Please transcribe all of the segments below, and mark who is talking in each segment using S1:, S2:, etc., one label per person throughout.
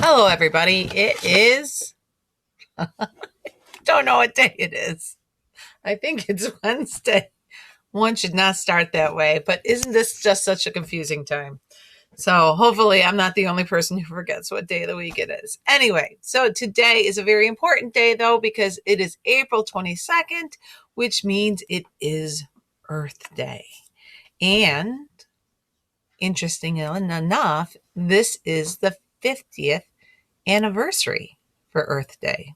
S1: Hello, everybody. It is, don't know what day it is. I think it's Wednesday. One should not start that way, but isn't this just such a confusing time? So hopefully I'm not the only person who forgets what day of the week it is. Anyway, so today is a very important day though, because it is April 22nd, which means it is Earth Day. And interesting enough, this is the 50th anniversary for Earth Day.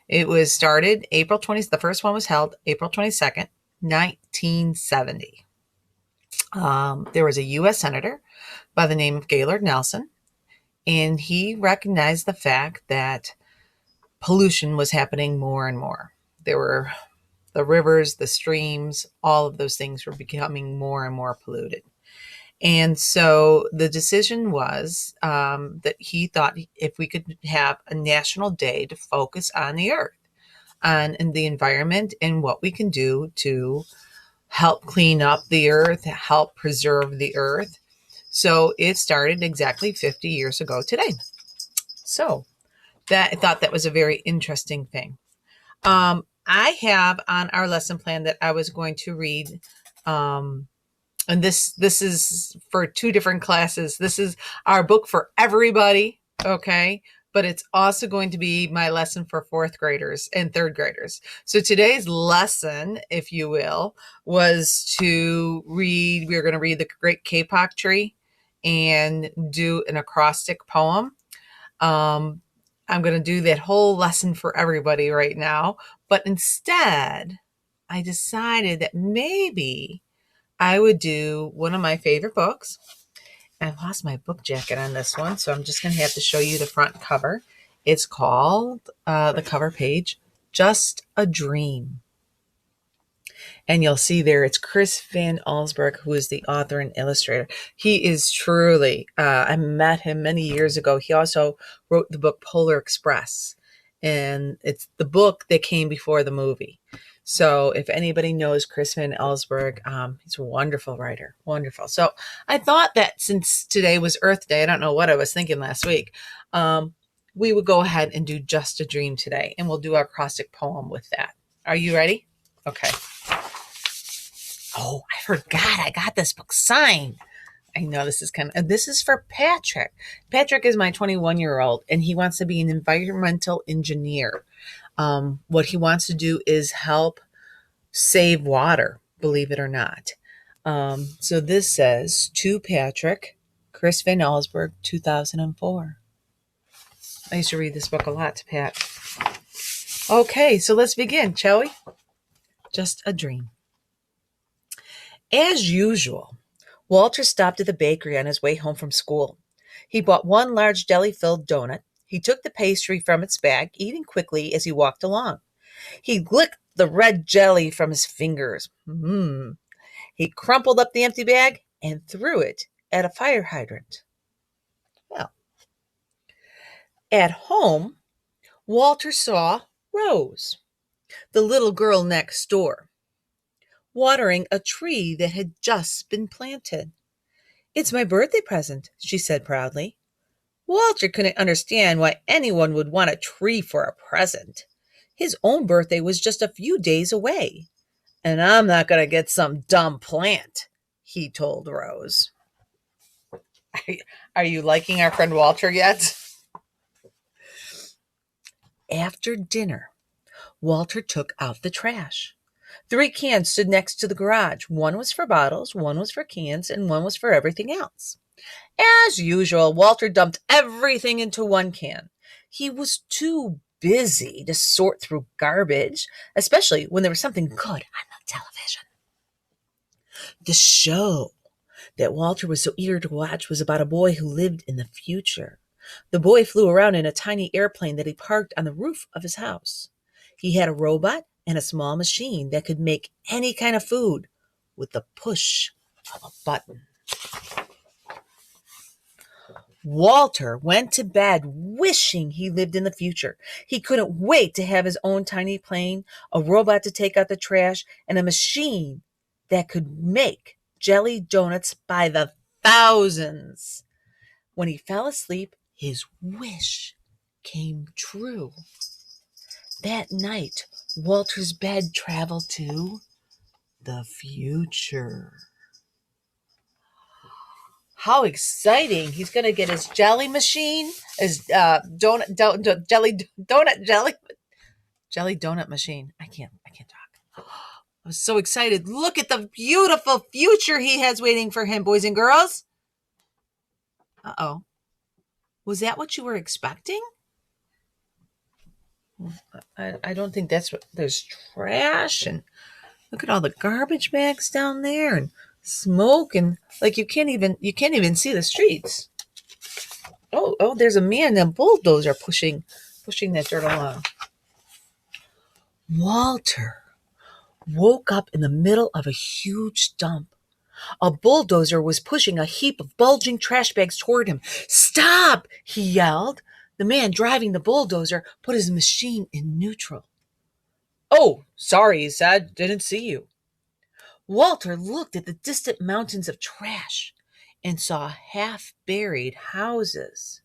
S1: It was started April 20th. The first one was held April 22nd, 1970. There was a U.S. Senator by the name of Gaylord Nelson, and he recognized the fact that pollution was happening more and more. There were the rivers, the streams, all of those things were becoming more and more polluted. And so the decision was that he thought if we could have a national day to focus on the earth, on the environment, and what we can do to help clean up the earth, help preserve the earth. So it started exactly 50 years ago today. So I thought that was a very interesting thing. I have on our lesson plan that I was going to read. And this is for two different classes. This is our book for everybody, okay? But it's also going to be my lesson for fourth graders and third graders. So today's lesson, if you will, was to read, we're going to read The Great Kapok Tree and do an acrostic poem. I'm going to do that whole lesson for everybody right now. But instead, I decided that maybe I would do one of my favorite books. I lost my book jacket on this one, so I'm just going to have to show you the front cover. It's called, the cover page, Just a Dream. And you'll see there, it's Chris Van Allsburg, who is the author and illustrator. He is truly, I met him many years ago. He also wrote the book Polar Express. And it's the book that came before the movie. So if anybody knows Chris Van Allsburg, he's a wonderful writer. Wonderful. So I thought that since today was Earth Day, I don't know what I was thinking last week, we would go ahead and do Just a Dream today. And we'll do our acrostic poem with that. Are you ready? Okay. Oh, I forgot. I got this book signed. I know this is for Patrick. Patrick is my 21-year-old, and he wants to be an environmental engineer. What he wants to do is help save water, believe it or not. So this says, to Patrick, Chris Van Allsburg, 2004. I used to read this book a lot to Pat. Okay, so let's begin, shall we? Just a Dream. As usual, Walter stopped at the bakery on his way home from school. He bought one large jelly-filled donut. He took the pastry from its bag, eating quickly as he walked along. He licked the red jelly from his fingers. He crumpled up the empty bag and threw it at a fire hydrant. Well, at home, Walter saw Rose, the little girl next door, watering a tree that had just been planted. "It's my birthday present," she said proudly. Walter couldn't understand why anyone would want a tree for a present. His own birthday was just a few days away. "And I'm not going to get some dumb plant," he told Rose. Are you liking our friend Walter yet? After dinner, Walter took out the trash. 3 cans stood next to the garage. One was for bottles, one was for cans, and one was for everything else. As usual, Walter dumped everything into one can. He was too busy to sort through garbage, especially when there was something good on the television. The show that Walter was so eager to watch was about a boy who lived in the future. The boy flew around in a tiny airplane that he parked on the roof of his house. He had a robot and a small machine that could make any kind of food with the push of a button. Walter went to bed wishing he lived in the future. He couldn't wait to have his own tiny plane, a robot to take out the trash, and a machine that could make jelly donuts by the thousands. When he fell asleep, His wish came true. That night, Walter's bed traveled to the future. How exciting! He's going to get his jelly machine, his jelly donut machine. I can't talk. I was so excited. Look at the beautiful future he has waiting for him, boys and girls. Uh-oh. Was that what you were expecting? I don't think that's what. There's trash, and look at all the garbage bags down there, and smoke, and like you can't even see the streets. Oh, there's a man and a bulldozer pushing that dirt along. Walter woke up in the middle of a huge dump. A bulldozer was pushing a heap of bulging trash bags toward him. "Stop!" he yelled. The man driving the bulldozer put his machine in neutral. "Oh, sorry," he said. "Didn't see you." Walter looked at the distant mountains of trash and saw half-buried houses.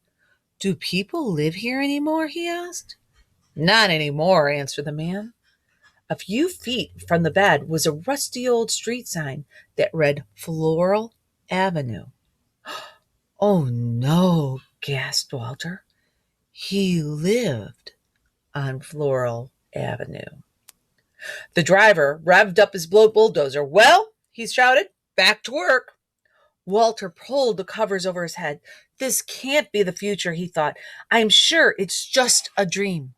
S1: "Do people live here anymore?" he asked. "Not anymore," answered the man. A few feet from the bed was a rusty old street sign that read Floral Avenue. "Oh no," gasped Walter. He lived on Floral Avenue. The driver revved up his bulldozer. "Well," he shouted, "back to work." Walter pulled the covers over his head. This can't be the future, he thought. I'm sure it's just a dream.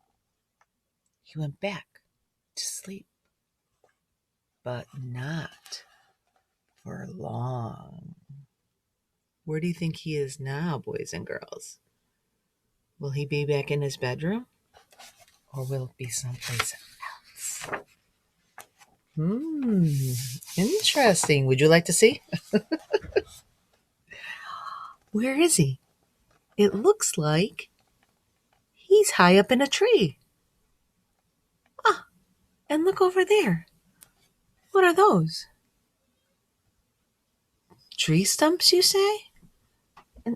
S1: He went back to sleep, but not for long. Where do you think he is now, boys and girls? Will he be back in his bedroom? Or will it be someplace else? Interesting. Would you like to see? Where is he? It looks like he's high up in a tree. Ah, and look over there. What are those? Tree stumps, you say?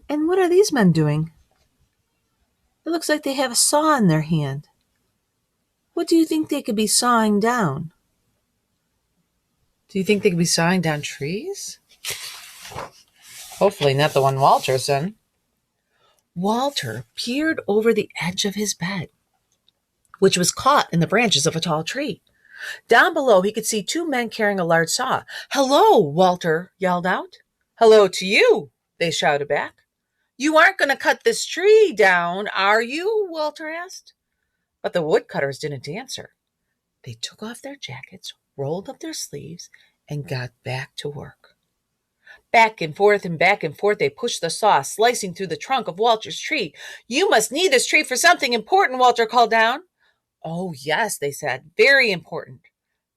S1: And what are these men doing? It looks like they have a saw in their hand. What do you think they could be sawing down? Do you think they could be sawing down trees? Hopefully not the one Walter's in. Walter peered over the edge of his bed, which was caught in the branches of a tall tree. Down below, he could see two men carrying a large saw. "Hello," Walter yelled out. "Hello to you," they shouted back. "You aren't going to cut this tree down, are you?" Walter asked. But the woodcutters didn't answer. They took off their jackets, rolled up their sleeves, and got back to work. Back and forth they pushed the saw, slicing through the trunk of Walter's tree. "You must need this tree for something important," Walter called down. "Oh, yes," they said, "very important."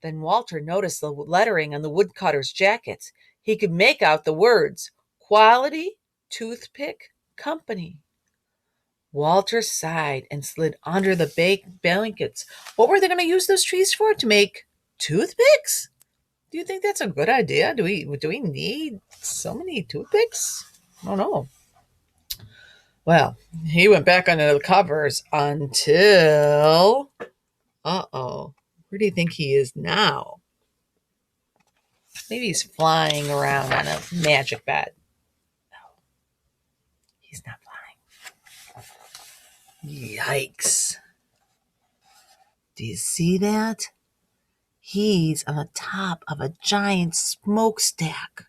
S1: Then Walter noticed the lettering on the woodcutters' jackets. He could make out the words, "Quality Toothpick Company." Walter sighed and slid under the blankets. What were they going to use those trees for? To make toothpicks? Do you think that's a good idea? Do we need so many toothpicks? I don't know. Well, he went back under the covers until... Where do you think he is now? Maybe he's flying around on a magic bed. No, he's not flying. Yikes. Do you see that? He's on the top of a giant smokestack.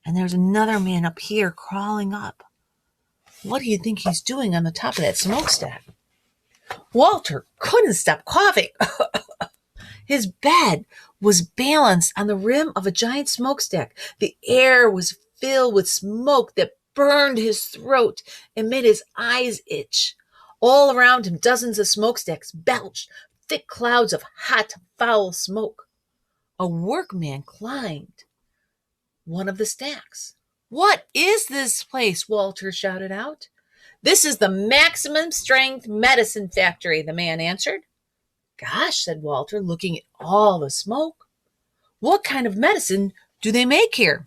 S1: And there's another man up here crawling up. What do you think he's doing on the top of that smokestack? Walter couldn't stop coughing. His bed was balanced on the rim of a giant smokestack. The air was filled with smoke that burned his throat and made his eyes itch. All around him, dozens of smokestacks belched thick clouds of hot, foul smoke. A workman climbed one of the stacks. "What is this place?" Walter shouted out. "This is the Maximum Strength Medicine Factory," the man answered. "Gosh," said Walter, looking at all the smoke. "What kind of medicine do they make here?"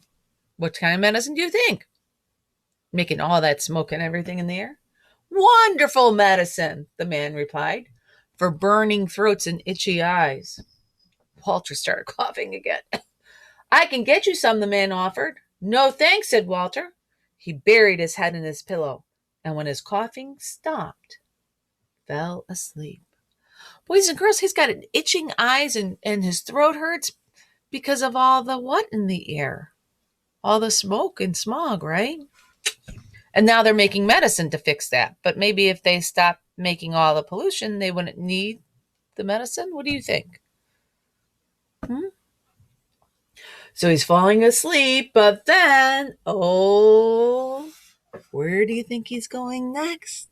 S1: "What kind of medicine do you think?" "Making all that smoke and everything in the air?" Wonderful medicine, the man replied, for burning throats and itchy eyes. Walter started coughing again. I can get you some, the man offered. No thanks, said Walter. He buried his head in his pillow, and when his coughing stopped, fell asleep. Boys and girls, he's got itching eyes and his throat hurts because of all the what in the air? All the smoke and smog, right? And now they're making medicine to fix that. But maybe if they stopped making all the pollution, they wouldn't need the medicine. What do you think? So he's falling asleep, but then, oh, where do you think he's going next?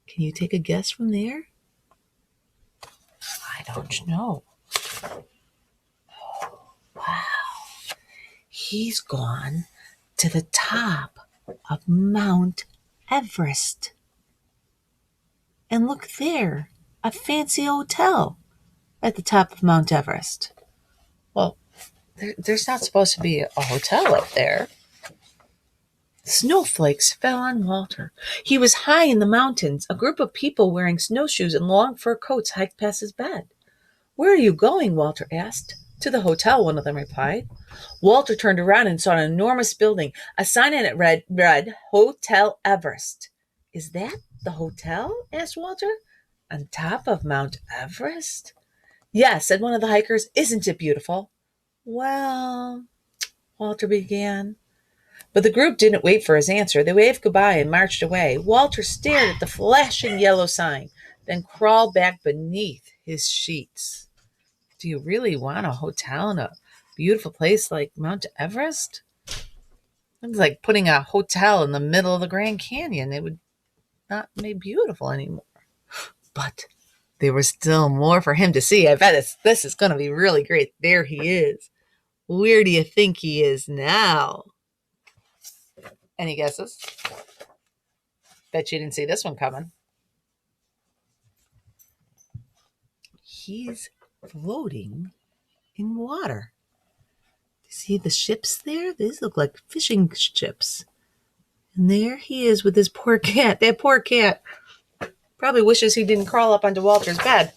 S1: Can you take a guess from there? I don't know. Oh, wow. He's gone to the top of Mount Everest. And look there, a fancy hotel at the top of Mount Everest. Well, there's not supposed to be a hotel up there. Snowflakes fell on Walter. He was high in the mountains. A group of people wearing snowshoes and long fur coats hiked past his bed. Where are you going? Walter asked. To the hotel, one of them replied. Walter turned around and saw an enormous building. A sign in it read Hotel Everest. Is that the hotel? Asked Walter. On top of Mount Everest? Yes, said one of the hikers. Isn't it beautiful? Well, Walter began. But the group didn't wait for his answer. They waved goodbye and marched away. Walter stared at the flashing yellow sign, then crawled back beneath his sheets. Do you really want a hotel in a beautiful place like Mount Everest? It's like putting a hotel in the middle of the Grand Canyon. It would not be beautiful anymore. But there was still more for him to see. I bet this is going to be really great. There he is. Where do you think he is now? Any guesses? Bet you didn't see this one coming. He's floating in water. See the ships there? These look like fishing ships. And there he is with his poor cat. That poor cat probably wishes he didn't crawl up onto Walter's bed.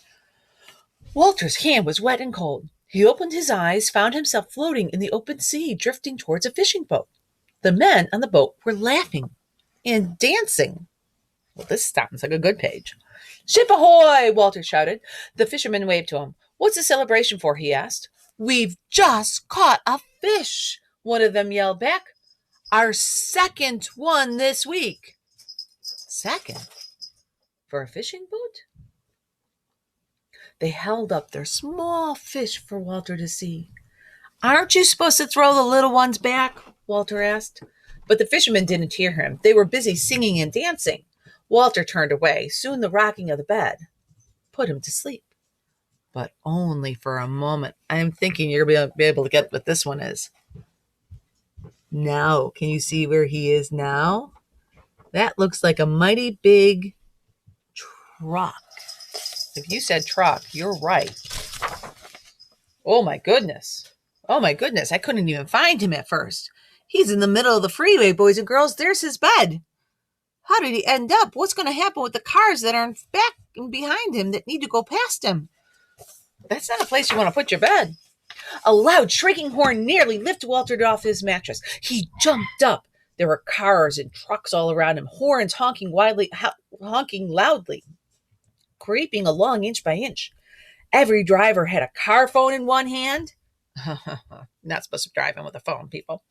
S1: Walter's hand was wet and cold. He opened his eyes, found himself floating in the open sea, drifting towards a fishing boat. The men on the boat were laughing and dancing. Well, this sounds like a good page. Ship ahoy! Walter shouted. The fisherman waved to him. What's the celebration for? He asked. We've just caught a fish, one of them yelled back. Our second one this week. Second? For a fishing boat? They held up their small fish for Walter to see. Aren't you supposed to throw the little ones back? Walter asked. But the fishermen didn't hear him. They were busy singing and dancing. Walter turned away. Soon the rocking of the bed put him to sleep. But only for a moment. I am thinking you're going to be able to get what this one is. Now, can you see where he is now? That looks like a mighty big truck. If you said truck, you're right. Oh my goodness. Oh my goodness. I couldn't even find him at first. He's in the middle of the freeway, boys and girls. There's his bed. How did he end up? What's going to happen with the cars that are back and behind him that need to go past him? That's not a place you want to put your bed. A loud shrieking horn nearly lifted Walter off his mattress. He jumped up. There were cars and trucks all around him, horns honking loudly, creeping along inch by inch. Every driver had a car phone in one hand. Not supposed to drive in with a phone, people.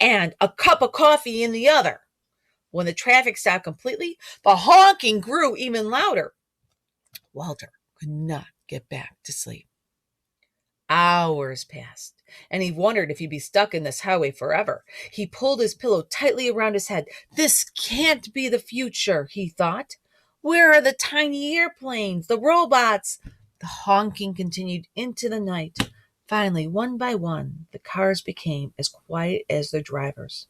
S1: And a cup of coffee in the other. When the traffic stopped completely, the honking grew even louder. Walter could not get back to sleep. Hours passed, and he wondered if he'd be stuck in this highway forever. He pulled his pillow tightly around his head. This can't be the future, he thought. Where are the tiny airplanes, the robots? The honking continued into the night. Finally, one by one, the cars became as quiet as their drivers,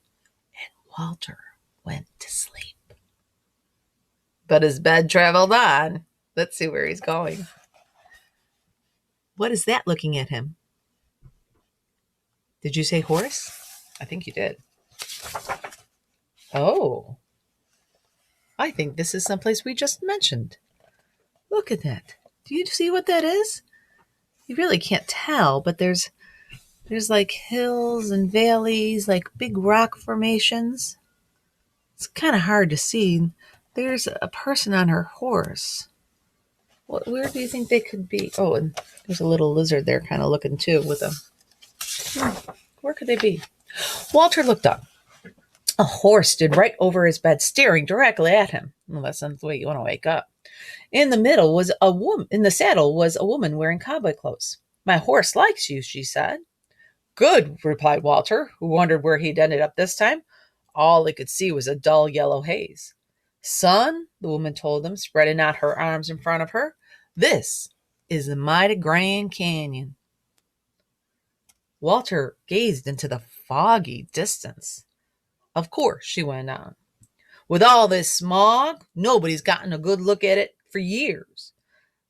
S1: and Walter went to sleep. But his bed traveled on. Let's see where he's going. What is that looking at him? Did you say horse? I think you did. Oh. I think this is someplace we just mentioned. Look at that. Do you see what that is? You really can't tell, but there's like hills and valleys, like big rock formations. It's kind of hard to see. There's a person on her horse. Where do you think they could be? Oh, and there's a little lizard there kind of looking too with a... Where could they be? Walter looked up. A horse stood right over his bed, staring directly at him. Well, that's not the way you want to wake up. In the middle was a woman. In the saddle was a woman wearing cowboy clothes. My horse likes you, she said. Good, replied Walter, who wondered where he'd ended up this time. All he could see was a dull yellow haze. Son, the woman told him, spreading out her arms in front of her, this is the mighty Grand Canyon. Walter gazed into the foggy distance. Of course, she went on. With all this smog, nobody's gotten a good look at it for years.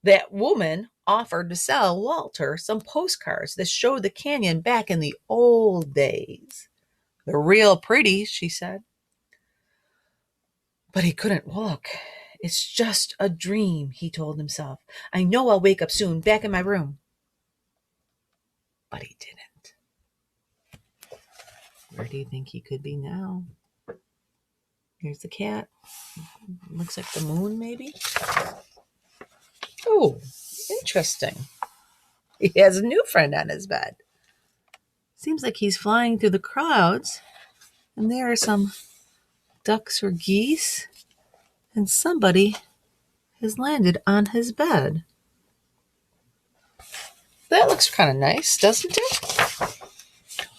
S1: That woman offered to sell Walter some postcards that showed the canyon back in the old days. They're real pretty, she said. But he couldn't look. It's just a dream, he told himself. I know I'll wake up soon, back in my room. But he didn't. Where do you think he could be now? Here's the cat. Looks like the moon, maybe. Oh, interesting. He has a new friend on his bed. Seems like he's flying through the clouds, and there are some ducks or geese, and somebody has landed on his bed. That looks kind of nice, doesn't it?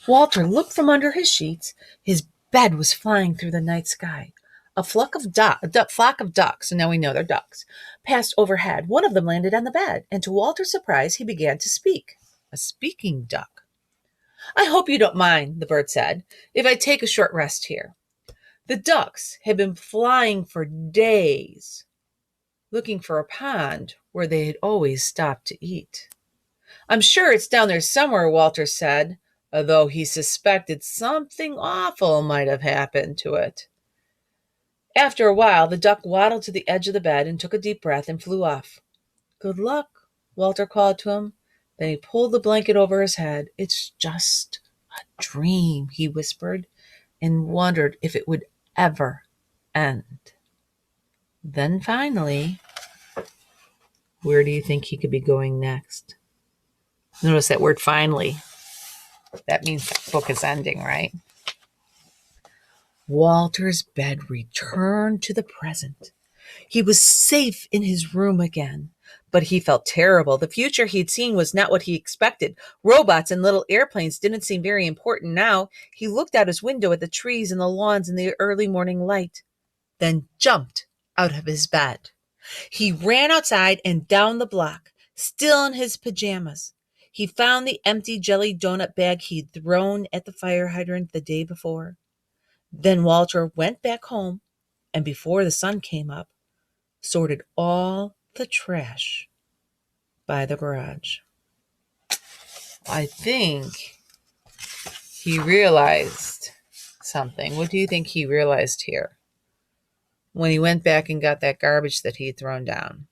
S1: Walter looked from under his sheets. His bed was flying through the night sky. A flock of ducks, and now we know they're ducks, passed overhead. One of them landed on the bed, and to Walter's surprise, he began to speak. A speaking duck. I hope you don't mind, the bird said, if I take a short rest here. The ducks had been flying for days, looking for a pond where they had always stopped to eat. I'm sure it's down there somewhere, Walter said, although he suspected something awful might have happened to it. After a while, the duck waddled to the edge of the bed and took a deep breath and flew off. Good luck, Walter called to him. Then he pulled the blanket over his head. It's just a dream, he whispered, and wondered if it would ever end. Then finally, where do you think he could be going next? Notice that word finally. That means the book is ending, right? Walter's bed returned to the present. He was safe in his room again, but he felt terrible. The future he'd seen was not what he expected. Robots and little airplanes didn't seem very important now. He looked out his window at the trees and the lawns in the early morning light, then jumped out of his bed. He ran outside and down the block, still in his pajamas. He found the empty jelly donut bag he'd thrown at the fire hydrant the day before. Then Walter went back home, and before the sun came up, sorted all the trash by the garage. I think he realized something. What do you think he realized here when he went back and got that garbage that he had thrown down?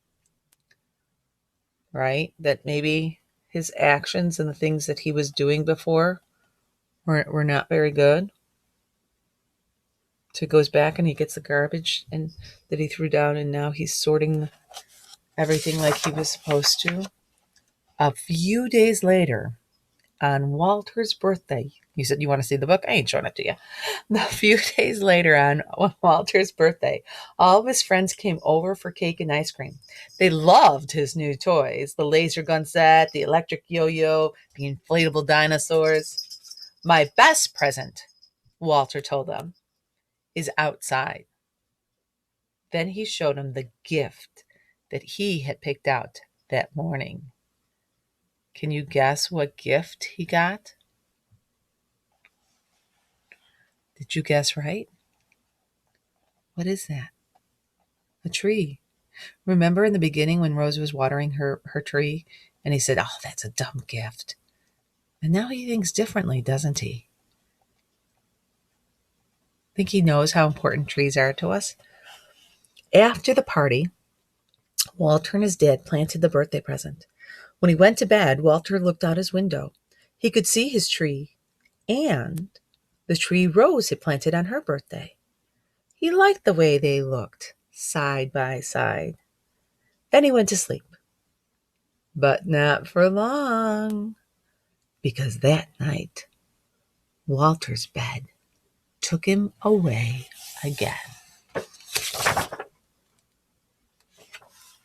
S1: Right? That maybe his actions and the things that he was doing before were not very good. So he goes back and he gets the garbage and that he threw down, and now he's sorting everything like he was supposed to. A few days later, on Walter's birthday, you said you want to see the book? I ain't showing it to you. A few days later, on Walter's birthday, all of his friends came over for cake and ice cream. They loved his new toys, the laser gun set, the electric yo-yo, the inflatable dinosaurs. My best present, Walter told them, is outside. Then he showed him the gift that he had picked out that morning. Can you guess what gift he got? Did you guess right? What is that? A tree. Remember in the beginning when Rose was watering her tree and he said, oh, that's a dumb gift. And now he thinks differently, doesn't he? Think he knows how important trees are to us? After the party, Walter and his dad planted the birthday present. When he went to bed, Walter looked out his window. He could see his tree and the tree Rose had planted on her birthday. He liked the way they looked, side by side. Then he went to sleep. But not for long, because that night, Walter's bed took him away again.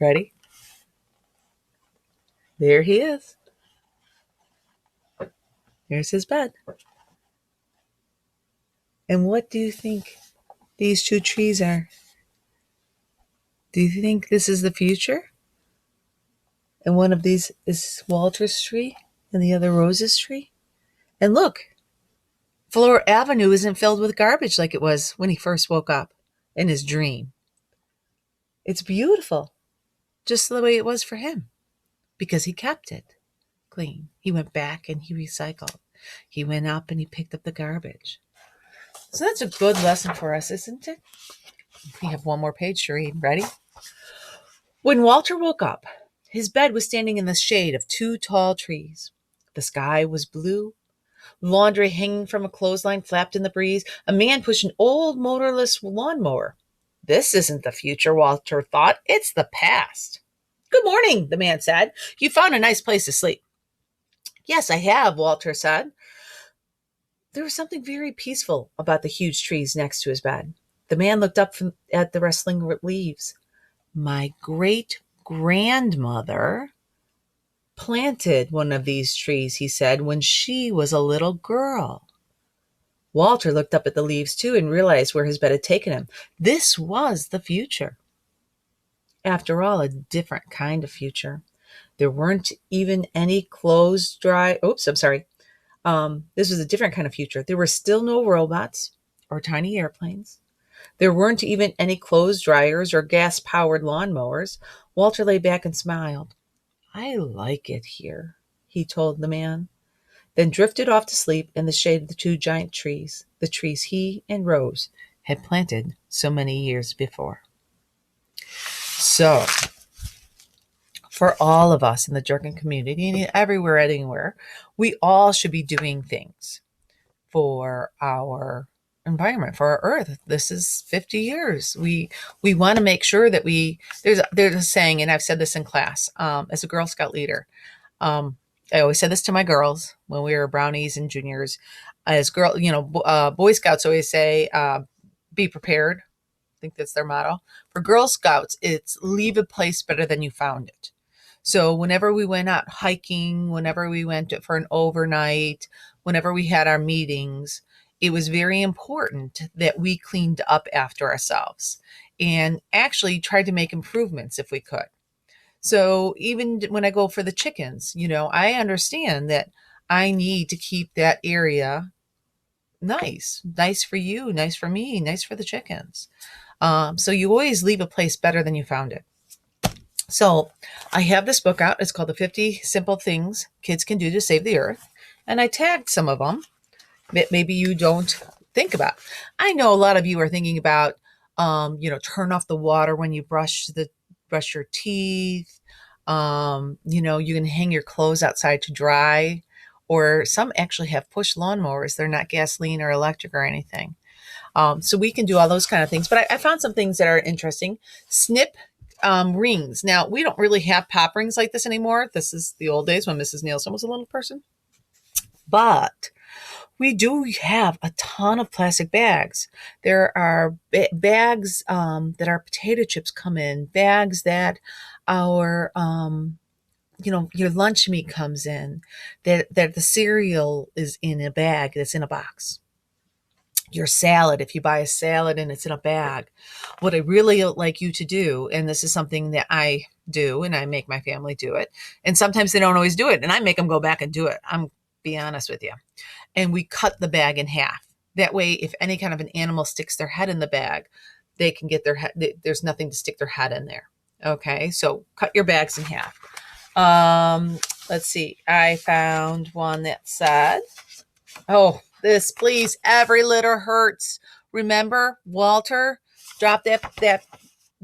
S1: Ready? There he is. Here's his bed. And what do you think these two trees are? Do you think this is the future? And one of these is Walter's tree and the other Rose's tree? And look, Flora Avenue isn't filled with garbage like it was when he first woke up in his dream. It's beautiful, just the way it was for him, because he kept it clean. He went back and he recycled. He went up and he picked up the garbage. So that's a good lesson for us, isn't it? We have one more page to read. Ready? When Walter woke up, his bed was standing in the shade of two tall trees. The sky was blue. Laundry hanging from a clothesline flapped in the breeze. A man pushed an old motorless lawnmower. This isn't the future, Walter thought. It's the past. Good morning, the man said. You found a nice place to sleep. Yes, I have, Walter said. There was something very peaceful about the huge trees next to his bed. The man looked up at the rustling leaves. My great-grandmother planted one of these trees, he said, when she was a little girl. Walter looked up at the leaves too and realized where his bed had taken him. This was the future. After all, a different kind of future. There weren't even any clothes dry. This was a different kind of future. There were still no robots or tiny airplanes. There weren't even any clothes dryers or gas-powered lawnmowers. Walter lay back and smiled. I like it here, he told the man, then drifted off to sleep in the shade of the two giant trees, the trees he and Rose had planted so many years before. So, for all of us in the Durkin community and everywhere, anywhere, we all should be doing things for our environment, for our earth. This is 50 years. We want to make sure that there's a saying, and I've said this in class, as a Girl Scout leader. I always said this to my girls when we were brownies and juniors. As Boy Scouts always say, be prepared. I think that's their motto. For Girl Scouts, it's leave a place better than you found it. So whenever we went out hiking, whenever we went for an overnight, whenever we had our meetings, it was very important that we cleaned up after ourselves and actually tried to make improvements if we could. So even when I go for the chickens, I understand that I need to keep that area nice for you, nice for me, nice for the chickens. So you always leave a place better than you found it. So I have this book out. It's called The 50 Simple Things Kids Can Do to Save the Earth. And I tagged some of them that maybe you don't think about. I know a lot of you are thinking about, turn off the water when you brush your teeth. You can hang your clothes outside to dry, or some actually have push lawnmowers. They're not gasoline or electric or anything. So we can do all those kind of things. But I found some things that are interesting. Snip rings. Now, we don't really have pop rings like this anymore. This is the old days when Mrs. Nielsen was a little person. But we do have a ton of plastic bags. There are bags that our potato chips come in, bags that our, your lunch meat comes in, that the cereal is in a bag that's in a box. Your salad, if you buy a salad and it's in a bag. What I really like you to do, and this is something that I do and I make my family do it, and sometimes they don't always do it, and I make them go back and do it. I'm be honest with you. And we cut the bag in half. That way, if any kind of an animal sticks their head in the bag, they can get their head, there's nothing to stick their head in there. Okay, so cut your bags in half. Let's see. I found one that said, this, please, every litter hurts. Remember, Walter, drop that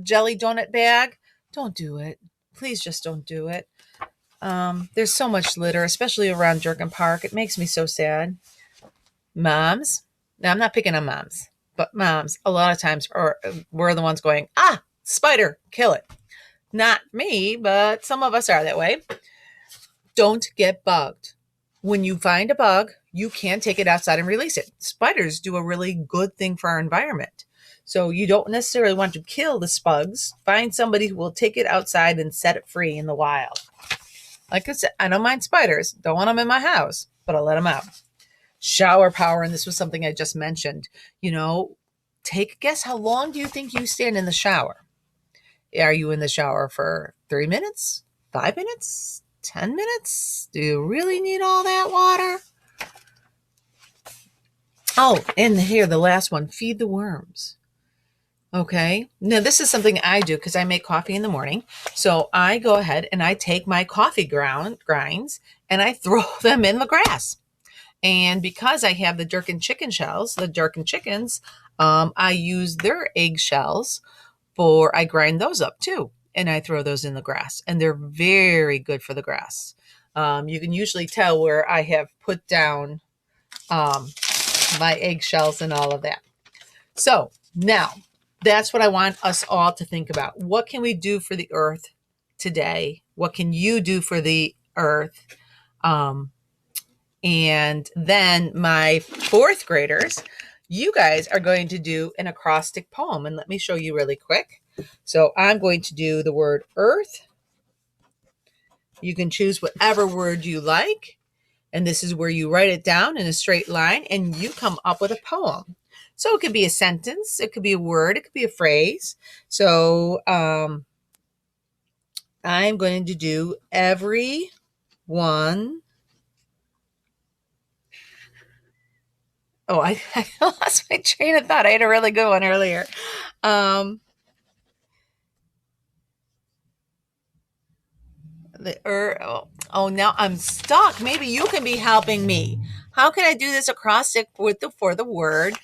S1: jelly donut bag, don't do it. Please just don't do it. There's so much litter, especially around Jerkin Park. It makes me so sad. Moms, now I'm not picking on moms, but moms a lot of times we're the ones going, spider, kill it. Not me, but some of us are that way. Don't get bugged. When you find a bug, you can take it outside and release it. Spiders do a really good thing for our environment. So you don't necessarily want to kill the spugs. Find somebody who will take it outside and set it free in the wild. Like I said, I don't mind spiders. Don't want them in my house, but I'll let them out. Shower power, and this was something I just mentioned. Take a guess. How long do you think you stand in the shower? Are you in the shower for 3 minutes, 5 minutes, 10 minutes? Do you really need all that water? Oh, and here, the last one, feed the worms. Okay. Now, this is something I do because I make coffee in the morning. So I go ahead and I take my coffee grinds and I throw them in the grass. And because I have the Durkin chicken shells, the Durkin chickens, I use their egg shells I grind those up too. And I throw those in the grass. And they're very good for the grass. You can usually tell where I have put down my eggshells and all of that. So now that's what I want us all to think about. What can we do for the earth today? What can you do for the earth? And then my fourth graders, you guys are going to do an acrostic poem. And let me show you really quick. So I'm going to do the word earth. You can choose whatever word you like. And this is where you write it down in a straight line and you come up with a poem. So it could be a sentence, it could be a word, it could be a phrase. So I'm going to do everyone. Oh, I lost my train of thought. I had a really good one earlier. Now I'm stuck. Maybe you can be helping me. How can I do this acrostic for the word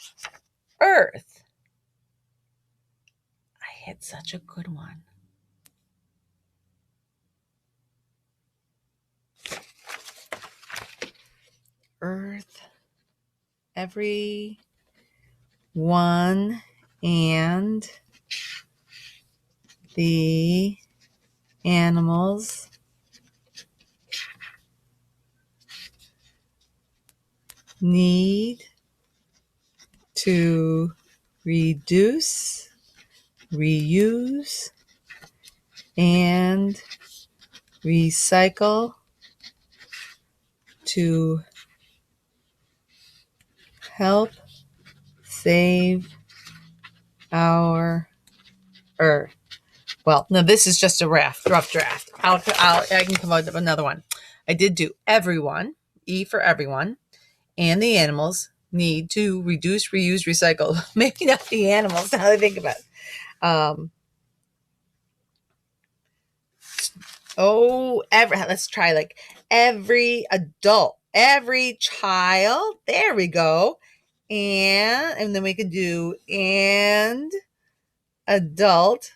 S1: earth? I had such a good one. Earth, everyone, and the animals need to reduce, reuse, and recycle to help save our earth. Well, no, this is just a rough draft. I can come up with another one. I did do everyone, E for everyone, and the animals need to reduce, reuse, recycle. Maybe not the animals, now that I think about it. Let's try like every adult, every child. There we go. And then we can do and adult.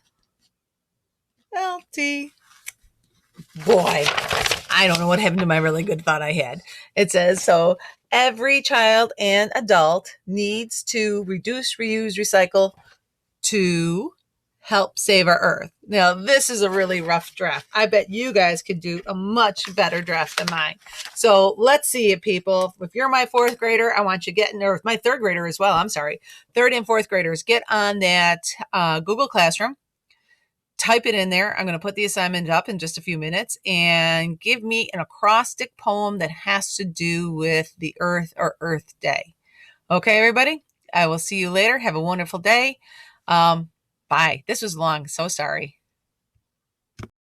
S1: LT. Boy, I don't know what happened to my really good thought I had. It says, so every child and adult needs to reduce, reuse, recycle to help save our earth. Now, this is a really rough draft. I bet you guys could do a much better draft than mine. So let's see it, people. If you're my fourth grader, I want you getting, or my third grader as well, I'm sorry. Third and fourth graders, get on that Google Classroom. Type it in there. I'm going to put the assignment up in just a few minutes and give me an acrostic poem that has to do with the earth or Earth Day. Okay, everybody? I will see you later. Have a wonderful day. Bye. This was long. So sorry.